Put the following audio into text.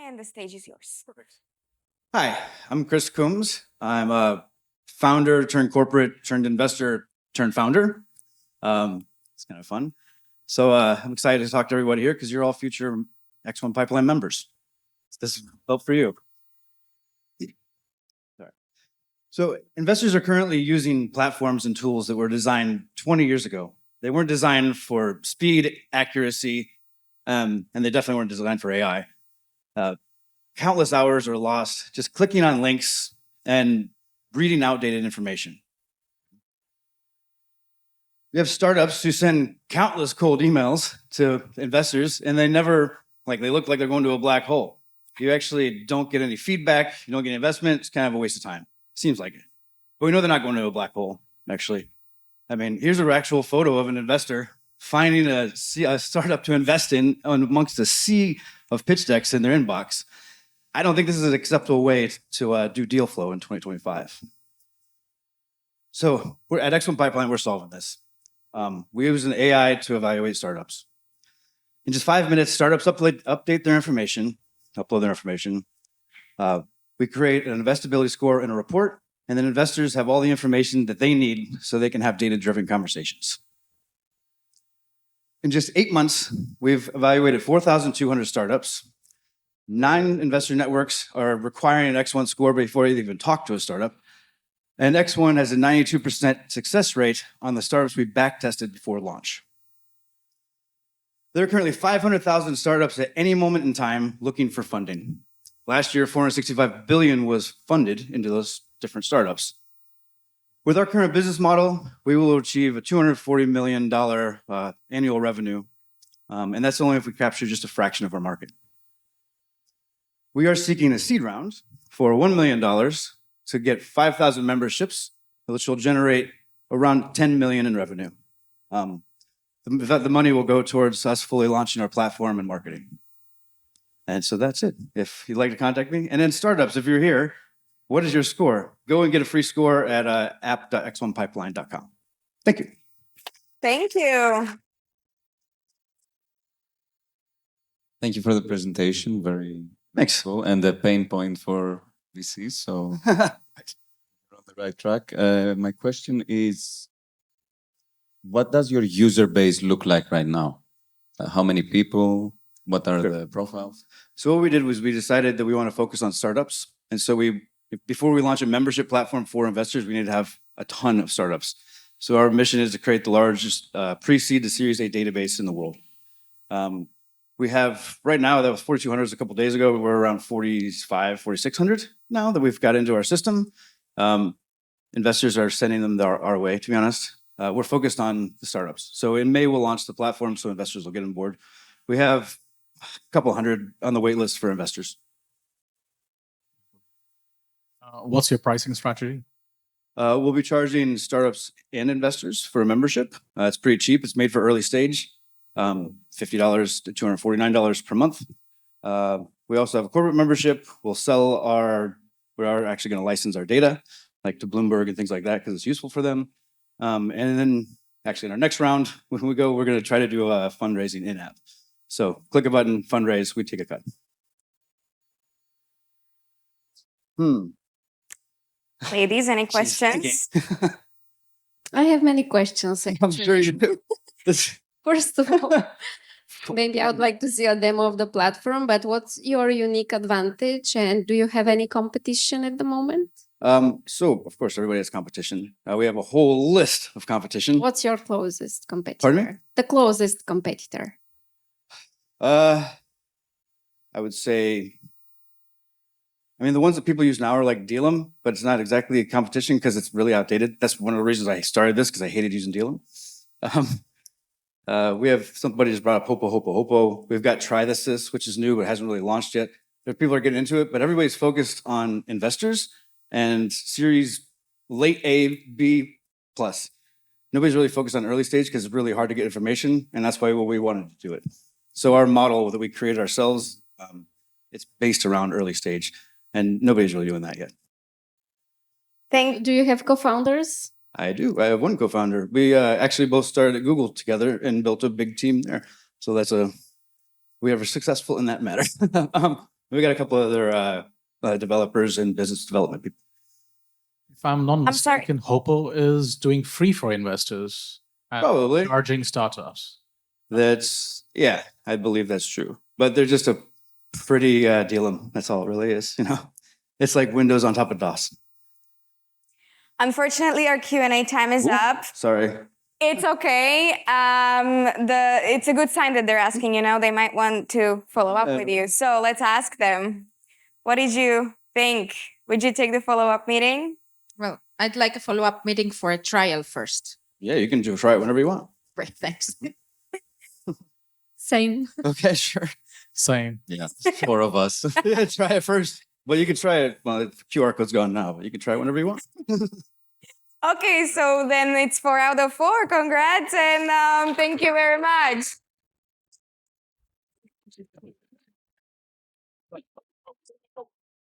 and the stage is yours. Perfect. Hi, I'm Chris Coomes. I'm a founder turned corporate turned investor turned founder. It's kind of fun. So I'm excited to talk to everybody here because you're all future X1 Pipeline members. This is help for you. So investors are currently using platforms and tools that were designed 20 years ago. They weren't designed for speed, accuracy, and they definitely weren't designed for AI. Countless hours are lost just clicking on links and reading outdated information. We have startups who send countless cold emails to investors, and they never, they look like they're going to a black hole. You actually don't get any feedback, you don't get any investment, it's kind of a waste of time. Seems like it. But we know they're not going to a black hole, actually. I mean, here's an actual photo of an investor finding a startup to invest in amongst a sea of pitch decks in their inbox. I don't think this is an acceptable way to do deal flow in 2025. So we're at X1 Pipeline, we're solving this. We use an AI to evaluate startups. In just 5 minutes, startups update their information, upload their information. We create an investability score and a report, and then investors have all the information that they need so they can have data-driven conversations. In just 8 months, we've evaluated 4,200 startups. 9 investor networks are requiring an X1 score before they even talk to a startup. And X1 has a 92% success rate on the startups we back-tested before launch. There are currently 500,000 startups at any moment in time looking for funding. Last year, $465 billion was funded into those different startups. With our current business model, we will achieve a $240 million annual revenue, and that's only if we capture just a fraction of our market. We are seeking a seed round for $1 million to get 5,000 memberships, which will generate around $10 million in revenue. The money will go towards us fully launching our platform and marketing. And so that's it. If you'd like to contact me. And then startups, if you're here, what is your score? Go and get a free score at app.x1pipeline.com. Thank you. Thank you. Thank you for the presentation. Very Thanks. cool. And the pain point for VCs. So we're on the right track. My question is, what does your user base look like right now? How many people? What are the profiles? So what we did was we decided that we want to focus on startups. And so before we launch a membership platform for investors, we need to have a ton of startups. So our mission is to create the largest pre-seed to Series A database in the world. We have, right now, that was 4,200 a couple of days ago. We're around 4,600 now that we've got into our system. Investors are sending them our way, to be honest. We're focused on the startups. So in May, we'll launch the platform so investors will get on board. We have a couple hundred on the wait list for investors. What's your pricing strategy? We'll be charging startups and investors for a membership. It's pretty cheap. It's made for early stage, $50 to $249 per month. We also have a corporate membership. We are actually going to license our data, like to Bloomberg and things like that, because it's useful for them. And then actually in our next round, when we go, we're going to try to do a fundraising in-app. So click a button, fundraise, we take a cut. Ladies, any questions? I have many questions. I'm sure you do. First of all, maybe I would like to see a demo of the platform, but what's your unique advantage and do you have any competition at the moment? So, of course, everybody has competition. We have a whole list of competition. What's your closest competitor? Pardon me? The closest competitor. I would say, the ones that people use now are like Dealem, but it's not exactly a competition because it's really outdated. That's one of the reasons I started this, because I hated using Dealem. We have somebody just brought up Hopo. We've got Try This, which is new, but hasn't really launched yet. People are getting into it, but everybody's focused on investors and series late A, B plus. Nobody's really focused on early stage because it's really hard to get information, and that's why we wanted to do it. So our model that we created ourselves, it's based around early stage, and nobody's really doing that yet. Do you have co-founders? I do. I have one co-founder. We actually both started at Google together and built a big team there. So we are successful in that matter. We got a couple other developers and business development people. If I'm not I'm sorry. mistaken, Hopo is doing free for investors and Probably. charging startups. That's, yeah, I believe that's true. But they're just a pretty deal. That's all it really is, you know? It's like Windows on top of DOS. Unfortunately, our Q&A time is Ooh, up. Sorry. It's okay. It's a good sign that they're asking, you know, they might want to follow up with you. So let's ask them. What did you think? Would you take the follow-up meeting? Well, I'd like a follow-up meeting for a trial first. Yeah, you can try it whenever you want. Great, thanks. Same. Okay, sure. Same. Yeah, 4 of us. Yeah, try it first. Well, you can try it. Well, the QR code's gone now, but you can try it whenever you want. Okay, so then it's 4 out of 4. Congrats, and thank you very much.